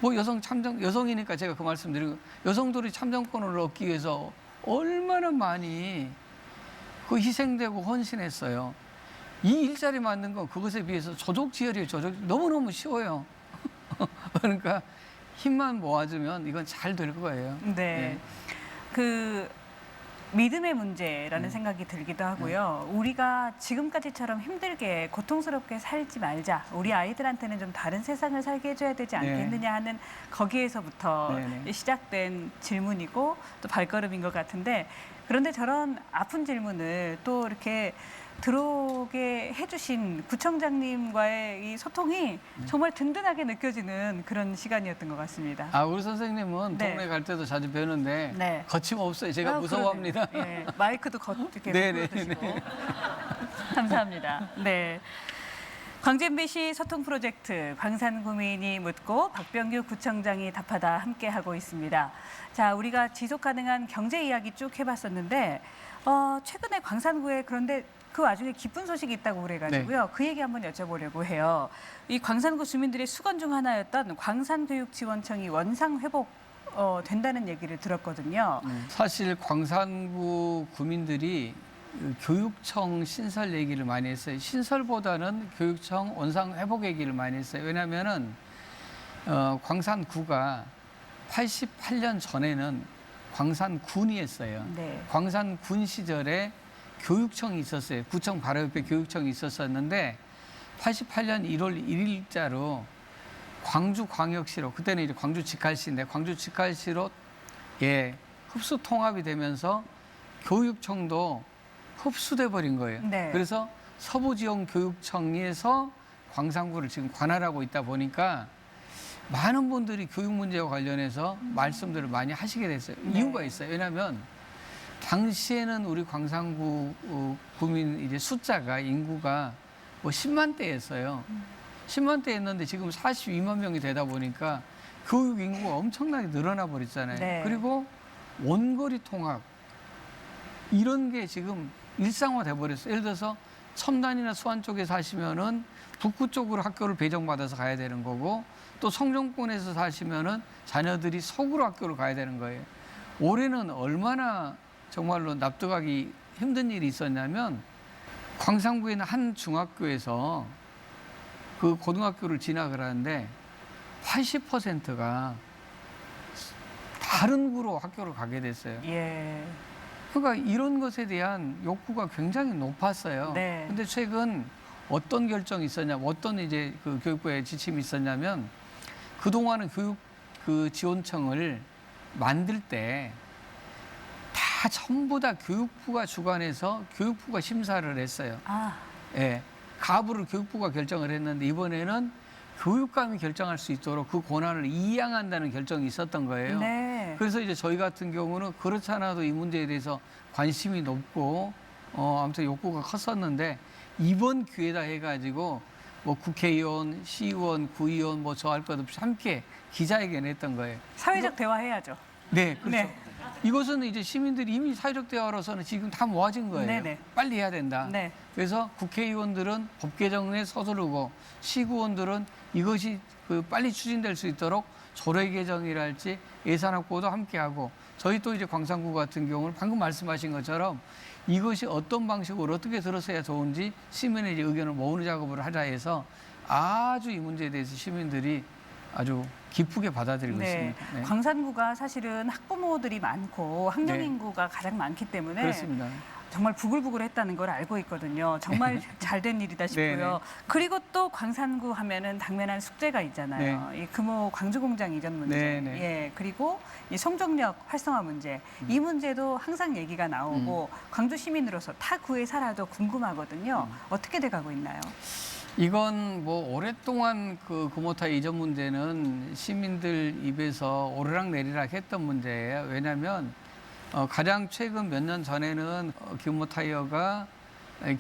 뭐 여성이니까 제가 그 말씀 드리고, 여성들이 참정권을 얻기 위해서 얼마나 많이 그 희생되고 헌신했어요. 이 일자리 만든 건 그것에 비해서 조족지혈이에요. 너무너무 쉬워요. 그러니까 힘만 모아주면 이건 잘 될 거예요. 네. 그 믿음의 문제라는 생각이 들기도 하고요. 우리가 지금까지처럼 힘들게 고통스럽게 살지 말자. 우리 아이들한테는 좀 다른 세상을 살게 해줘야 되지 않겠느냐 하는 거기에서부터 시작된 질문이고 또 발걸음인 것 같은데, 그런데 저런 아픈 질문을 또 이렇게 들어오게 해주신 구청장님과의 이 소통이 정말 든든하게 느껴지는 그런 시간이었던 것 같습니다. 우리 선생님은 동네 갈 때도 자주 뵈는데 네. 거침없어요. 제가 무서워합니다. 마이크도 이렇게 네네. 불러주시고 감사합니다. 네. 광주 MBC 소통 프로젝트 광산구민이 묻고 박병규 구청장이 답하다 함께하고 있습니다. 자, 우리가 지속 가능한 경제 이야기 쭉 해봤었는데 최근에 광산구에 그런데 그 와중에 기쁜 소식이 있다고 그래가지고요. 그 얘기 한번 여쭤보려고 해요. 이 광산구 주민들의 수건 중 하나였던 광산교육지원청이 원상 회복 된다는 얘기를 들었거든요. 사실 광산구 구민들이 교육청 신설 얘기를 많이 했어요. 신설보다는 교육청 원상 회복 얘기를 많이 했어요. 왜냐하면은 광산구가 88년 전에는 광산군이었어요. 네. 광산군 시절에 교육청이 있었어요. 구청 바로 옆에 교육청이 있었었는데 88년 1월 1일자로 광주광역시로, 그때는 이제 광주직할시인데 광주직할시로 흡수 통합이 되면서 교육청도 흡수돼 버린 거예요. 네. 그래서 서부지역교육청에서 광산구를 지금 관할하고 있다 보니까 많은 분들이 교육 문제와 관련해서 말씀들을 많이 하시게 됐어요. 네. 이유가 있어요. 왜냐하면 당시에는 우리 광산구 구민 이제 숫자가 인구가 뭐 10만 대였어요. 10만 대였는데 지금 42만 명이 되다 보니까 교육 인구가 엄청나게 늘어나 버렸잖아요. 네. 그리고 원거리 통학 이런 게 지금 일상화돼 버렸어요. 예를 들어서 첨단이나 수원 쪽에 사시면은 북구 쪽으로 학교를 배정받아서 가야 되는 거고, 또 성정권에서 사시면은 자녀들이 서구로 학교를 가야 되는 거예요. 올해는 얼마나 정말로 납득하기 힘든 일이 있었냐면, 광산구에 있는 한 중학교에서 그 고등학교를 진학을 하는데 80%가 다른 구로 학교를 가게 됐어요. 예. 그러니까 이런 것에 대한 욕구가 굉장히 높았어요. 네. 근데 최근 어떤 결정이 있었냐, 어떤 이제 그 교육부의 지침이 있었냐면, 그동안은 교육 그 지원청을 만들 때 다 전부 다 교육부가 주관해서 교육부가 심사를 했어요. 아, 예. 가부를 교육부가 결정을 했는데 이번에는 교육감이 결정할 수 있도록 그 권한을 이양한다는 결정이 있었던 거예요. 네. 그래서 이제 저희 같은 경우는 그렇지 않아도 이 문제에 대해서 관심이 높고 아무튼 욕구가 컸었는데, 이번 기회다 해가지고 뭐 국회의원, 시의원, 구의원 뭐 저 할 것 없이 함께 기자회견 했던 거예요. 사회적 대화해야죠. 네, 그렇죠. 네. 이것은 이제 시민들이 이미 사회적 대화로서는 지금 다 모아진 거예요. 네네. 빨리 해야 된다. 네. 그래서 국회의원들은 법 개정에 서두르고, 시구원들은 이것이 그 빨리 추진될 수 있도록 조례 개정이랄지 예산 확보도 함께하고, 저희 또 이제 광산구 같은 경우는 방금 말씀하신 것처럼 이것이 어떤 방식으로 어떻게 들어서야 좋은지 시민의 이제 의견을 모으는 작업을 하자 해서 아주 이 문제에 대해서 시민들이 아주 기쁘게 받아들이고 네. 있습니다. 네. 광산구가 사실은 학부모들이 많고 학령 네. 인구가 가장 많기 때문에 그렇습니다. 정말 부글부글했다는 걸 알고 있거든요. 정말 잘 된 일이다 싶고요. 네, 네. 그리고 또 광산구 하면은 당면한 숙제가 있잖아요. 이 금호 광주공장 이전 문제, 네, 네. 예, 그리고 이 송정역 활성화 문제, 이 문제도 항상 얘기가 나오고 광주 시민으로서 타 구에 살아도 궁금하거든요. 어떻게 돼가고 있나요? 이건 뭐 오랫동안 그 금호타이 이전 문제는 시민들 입에서 오르락 내리락 했던 문제예요. 왜냐하면 가장 최근 몇 년 전에는 금호타이어가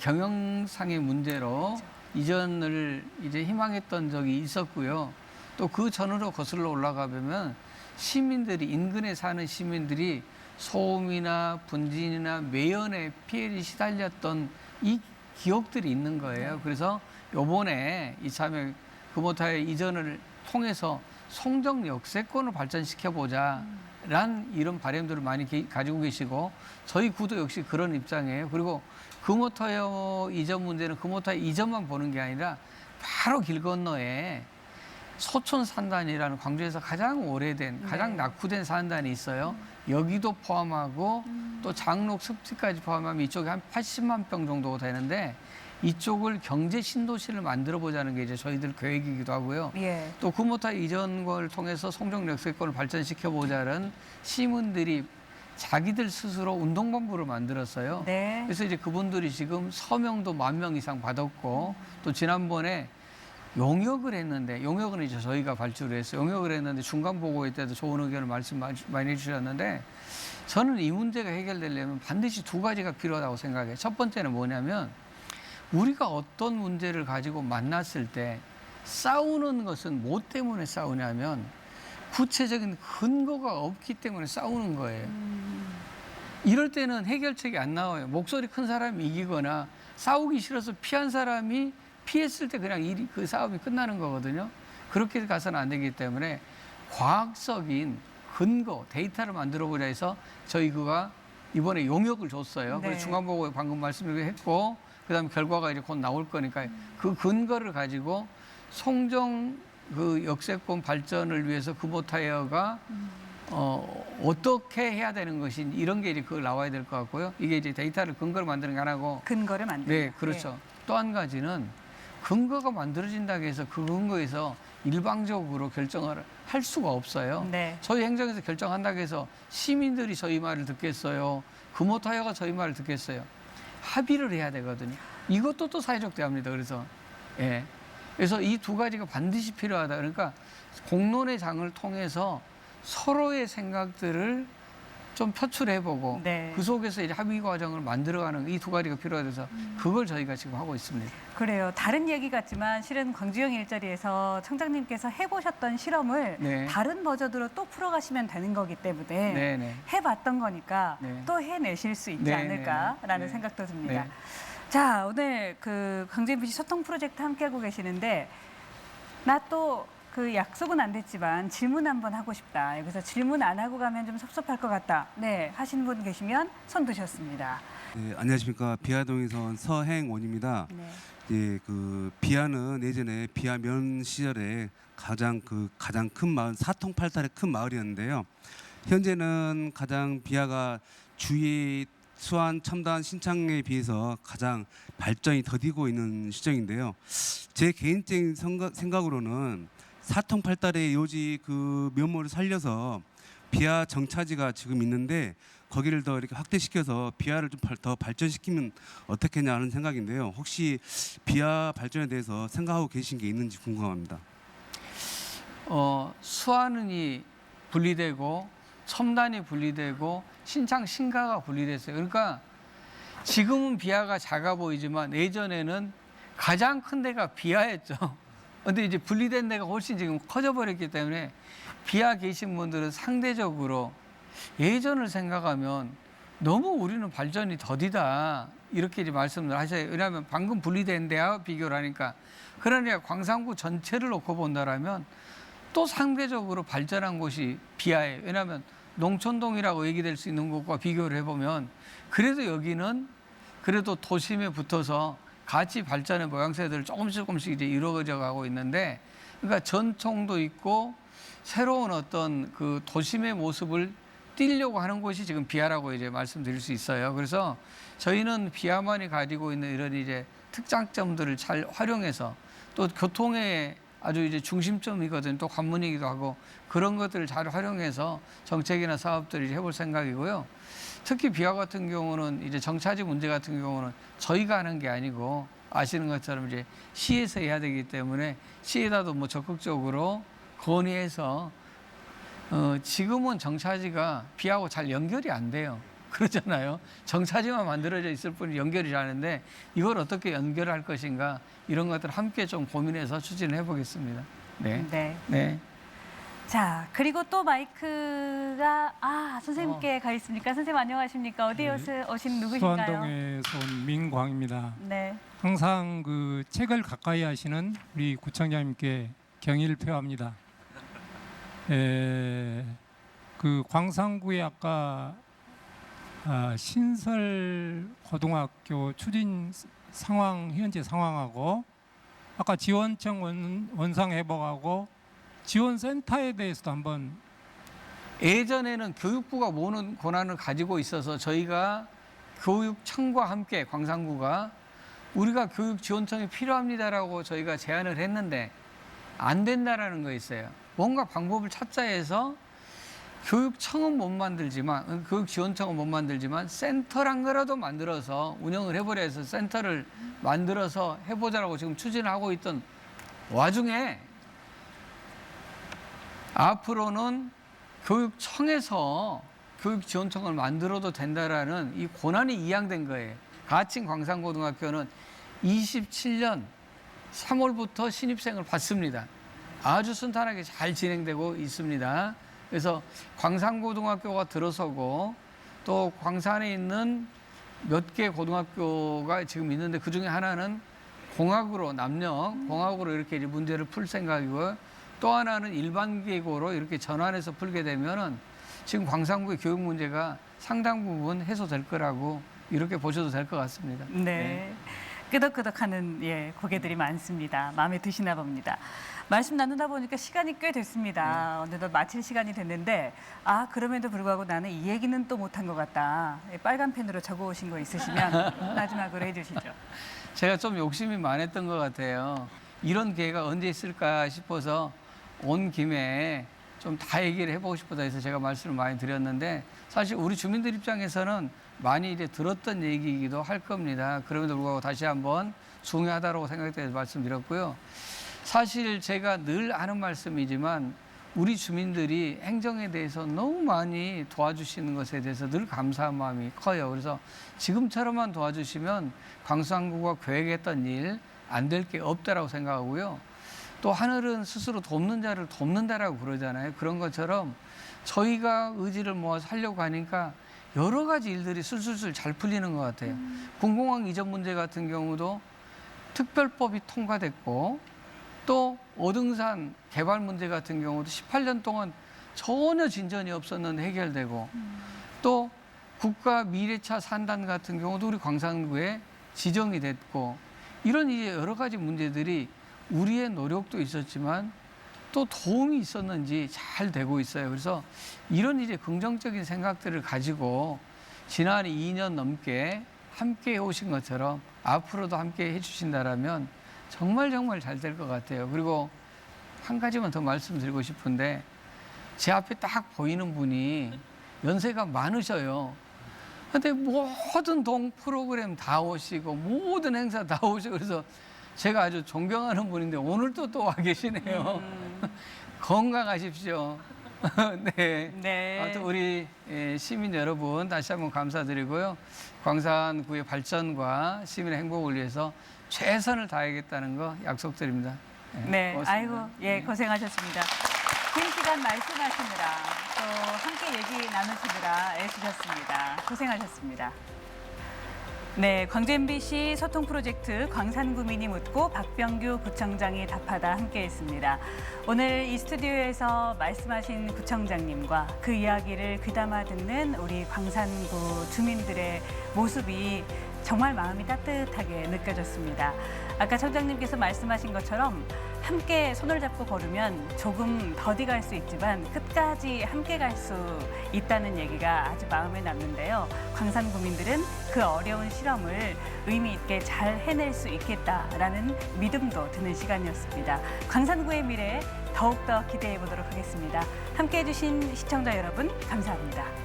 경영상의 문제로 이전을 이제 희망했던 적이 있었고요. 또 그 전으로 거슬러 올라가 보면 시민들이, 인근에 사는 시민들이 소음이나 분진이나 매연에 피해를 시달렸던 이 기억들이 있는 거예요. 그래서 요번에 이참에 금호타이 이전을 통해서 송정 역세권을 발전시켜보자 란 이런 바람들을 많이 가지고 계시고, 저희 구도 역시 그런 입장이에요. 그리고 금호타이어 이전 문제는 금호타이 이전만 보는 게 아니라 바로 길 건너에 소촌 산단이라는 광주에서 가장 오래된, 가장 낙후된 산단이 있어요. 여기도 포함하고 또 장록 습지까지 포함하면 이쪽에 한 80만 평 정도 되는데, 이쪽을 경제 신도시를 만들어 보자는 게 이제 저희들 계획이기도 하고요. 예. 또 금호타이 이전 걸 통해서 송정 역세권을 발전시켜 보자는 시민들이 자기들 스스로 운동본부를 만들었어요. 네. 그래서 이제 그분들이 지금 서명도 10,000명 이상 받았고, 또 지난번에 용역을 했는데, 용역은 이제 저희가 발주를 했어요. 용역을 했는데 중간 보고회 때도 좋은 의견을 말씀 많이 해주셨는데, 저는 이 문제가 해결되려면 반드시 두 가지가 필요하다고 생각해요. 첫 번째는 뭐냐면, 우리가 어떤 문제를 가지고 만났을 때 싸우는 것은 뭐 때문에 싸우냐면 구체적인 근거가 없기 때문에 싸우는 거예요. 이럴 때는 해결책이 안 나와요. 목소리 큰 사람이 이기거나 싸우기 싫어서 피한 사람이 피했을 때 그냥 그 싸움이 끝나는 거거든요. 그렇게 가서는 안 되기 때문에 과학적인 근거, 데이터를 만들어보자 해서 저희 그가 이번에 용역을 줬어요. 네. 그래서 중앙보고 방금 말씀했고 그다음에 결과가 이제 곧 나올 거니까 그 근거를 가지고 송정 그 역세권 발전을 위해서 금호타이어가 어떻게 해야 되는 것인지 이런 게 이제 그걸 나와야 될 것 같고요. 이게 이제 데이터를 근거를 만드는 게 하나고. 근거를 만든다. 네, 그렇죠. 또 한 가지는 근거가 만들어진다고 해서 그 근거에서 일방적으로 결정을 할 수가 없어요. 네. 저희 행정에서 결정한다고 해서 시민들이 저희 말을 듣겠어요. 금호타이어가 저희 말을 듣겠어요. 합의를 해야 되거든요. 이것도 또 사회적 대화입니다. 그래서 예. 그래서 이 두 가지가 반드시 필요하다. 그러니까 공론의 장을 통해서 서로의 생각들을 좀 표출해보고 네. 그 속에서 이제 합의 과정을 만들어가는 이 두 가지가 필요해서 그걸 저희가 지금 하고 있습니다. 그래요. 다른 얘기 같지만 실은 광주형 일자리에서 청장님께서 해보셨던 실험을 네. 다른 버전으로 또 풀어가시면 되는 거기 때문에 네네. 해봤던 거니까 네. 또 해내실 수 있지 네, 않을까라는 네, 네. 생각도 듭니다. 네. 자, 오늘 그 광주 MBC 소통 프로젝트 함께하고 계시는데 나 또 그 약속은 안 됐지만 질문 한번 하고 싶다. 여기서 질문 안 하고 가면 좀 섭섭할 것 같다. 네, 하신 분 계시면 손 드셨습니다. 네, 안녕하십니까. 비아동에서 온 서행원입니다. 네. 예, 그 비아는 예전에 비아면 시절에 가장 큰 마을, 사통팔달의 큰 마을이었는데요. 현재는 가장 비아가 주위 수안, 첨단, 신창에 비해서 가장 발전이 더디고 있는 시점인데요. 제 개인적인 생각으로는 사통팔달의 요지 그 면모를 살려서 비아 정차지가 지금 있는데 거기를 더 이렇게 확대시켜서 비아를 좀 더 발전시키면 어떻겠냐 하는 생각인데요. 혹시 비아 발전에 대해서 생각하고 계신 게 있는지 궁금합니다. 수안이 분리되고 첨단이 분리되고 신창 신가가 분리됐어요. 그러니까 지금은 비아가 작아 보이지만 예전에는 가장 큰 데가 비아였죠. 근데 이제 분리된 데가 훨씬 지금 커져버렸기 때문에 비아 계신 분들은 상대적으로 예전을 생각하면 너무 우리는 발전이 더디다 이렇게 이제 말씀을 하셔요. 왜냐하면 방금 분리된 데와 비교를 하니까. 그러니까 광산구 전체를 놓고 본다라면 또 상대적으로 발전한 곳이 비아예요. 왜냐하면 농촌동이라고 얘기될 수 있는 곳과 비교를 해보면 그래도 여기는 그래도 도심에 붙어서 같이 발전의 모양새들을 조금씩 이제 이루어져 가고 있는데, 그러니까 전통도 있고 새로운 어떤 그 도심의 모습을 띄려고 하는 곳이 지금 비아라고 이제 말씀드릴 수 있어요. 그래서 저희는 비아만이 가지고 있는 이런 이제 특장점들을 잘 활용해서 또 교통의 아주 이제 중심점이거든요. 또 관문이기도 하고 그런 것들을 잘 활용해서 정책이나 사업들을 해볼 생각이고요. 특히 비아 같은 경우는 이제 정차지 문제 같은 경우는 저희가 하는 게 아니고 아시는 것처럼 이제 시에서 해야 되기 때문에 시에다도 뭐 적극적으로 건의해서 지금은 정차지가 비하고 잘 연결이 안 돼요. 그러잖아요. 정차지만 만들어져 있을 뿐이 연결이 잘 하는데 이걸 어떻게 연결할 것인가 이런 것들을 함께 좀 고민해서 추진을 해보겠습니다. 네. 네. 네. 자, 그리고 또 마이크가 선생님께 가 있습니까? 선생님 안녕하십니까? 어디에 오신 누구신가요? 수안동에서 온 민광입니다. 네. 항상 그 책을 가까이 하시는 우리 구청장님께 경의를 표합니다. 그 광산구에 아까 신설 고등학교 추진 상황 현재 상황하고 아까 지원청 원상 회복하고 지원센터에 대해서도 한번. 예전에는 교육부가 모으는 권한을 가지고 있어서 저희가 교육청과 함께 광산구가 우리가 교육지원청이 필요합니다라고 저희가 제안을 했는데 안 된다라는 거 있어요. 뭔가 방법을 찾자 해서 교육청은 못 만들지만 교육지원청은 못 만들지만 센터란 거라도 만들어서 운영을 해보려 해서 센터를 만들어서 해보자라고 지금 추진하고 있던 와중에 앞으로는 교육청에서 교육지원청을 만들어도 된다라는 이 권한이 이양된 거예요. 가칭 광산고등학교는 27년 3월부터 신입생을 받습니다. 아주 순탄하게 잘 진행되고 있습니다. 그래서 광산고등학교가 들어서고 또 광산에 있는 몇 개 고등학교가 지금 있는데 그중에 하나는 공학으로 남녀 공학으로 이렇게 이제 문제를 풀 생각이고요. 또 하나는 일반 계고로 이렇게 전환해서 풀게 되면은 지금 광산구의 교육 문제가 상당 부분 해소될 거라고 이렇게 보셔도 될 것 같습니다. 네. 끄덕끄덕하는 고개들이 많습니다. 마음에 드시나 봅니다. 말씀 나누다 보니까 시간이 꽤 됐습니다. 어느덧 마칠 시간이 됐는데 그럼에도 불구하고 나는 이 얘기는 또 못한 것 같다. 빨간 펜으로 적어오신 거 있으시면 마지막으로 해주시죠. 제가 좀 욕심이 많았던 것 같아요. 이런 기회가 언제 있을까 싶어서 온 김에 좀 다 얘기를 해보고 싶다 해서 제가 말씀을 많이 드렸는데 사실 우리 주민들 입장에서는 많이 이제 들었던 얘기이기도 할 겁니다. 그럼에도 불구하고 다시 한번 중요하다고 생각돼서 말씀드렸고요. 사실 제가 늘 하는 말씀이지만 우리 주민들이 행정에 대해서 너무 많이 도와주시는 것에 대해서 늘 감사한 마음이 커요. 그래서 지금처럼만 도와주시면 광산구가 계획했던 일 안 될 게 없다라고 생각하고요. 또 하늘은 스스로 돕는 자를 돕는다라고 그러잖아요. 그런 것처럼 저희가 의지를 모아서 하려고 하니까 여러 가지 일들이 술술술 잘 풀리는 것 같아요. 군공항 이전 문제 같은 경우도 특별법이 통과됐고 또 오등산 개발 문제 같은 경우도 18년 동안 전혀 진전이 없었는데 해결되고 또 국가 미래차 산단 같은 경우도 우리 광산구에 지정이 됐고 이런 이제 여러 가지 문제들이 우리의 노력도 있었지만 또 도움이 있었는지 잘 되고 있어요. 그래서 이런 이제 긍정적인 생각들을 가지고 지난 2년 넘게 함께 오신 것처럼 앞으로도 함께 해주신다라면 정말 잘 될 것 같아요. 그리고 한 가지만 더 말씀드리고 싶은데 제 앞에 딱 보이는 분이 연세가 많으셔요. 근데 모든 동 프로그램 다 오시고 모든 행사 다 오시고 그래서 제가 아주 존경하는 분인데 오늘도 또 와 계시네요. 건강하십시오. 네. 네. 아무튼 우리 시민 여러분 다시 한번 감사드리고요. 광산구의 발전과 시민의 행복을 위해서 최선을 다하겠다는 거 약속드립니다. 네. 고맙습니다. 아이고, 네. 고생하셨습니다. 긴 시간 말씀하시느라 또 함께 얘기 나누시느라 애쓰셨습니다. 고생하셨습니다. 네, 광주 MBC 소통 프로젝트 광산구민이 묻고 박병규 구청장이 답하다 함께했습니다. 오늘 이 스튜디오에서 말씀하신 구청장님과 그 이야기를 귀담아 듣는 우리 광산구 주민들의 모습이 정말 마음이 따뜻하게 느껴졌습니다. 아까 청장님께서 말씀하신 것처럼 함께 손을 잡고 걸으면 조금 더디 갈 수 있지만 끝까지 함께 갈 수 있다는 얘기가 아주 마음에 남는데요. 광산구민들은 그 어려운 실험을 의미 있게 잘 해낼 수 있겠다라는 믿음도 드는 시간이었습니다. 광산구의 미래 더욱더 기대해 보도록 하겠습니다. 함께해 주신 시청자 여러분 감사합니다.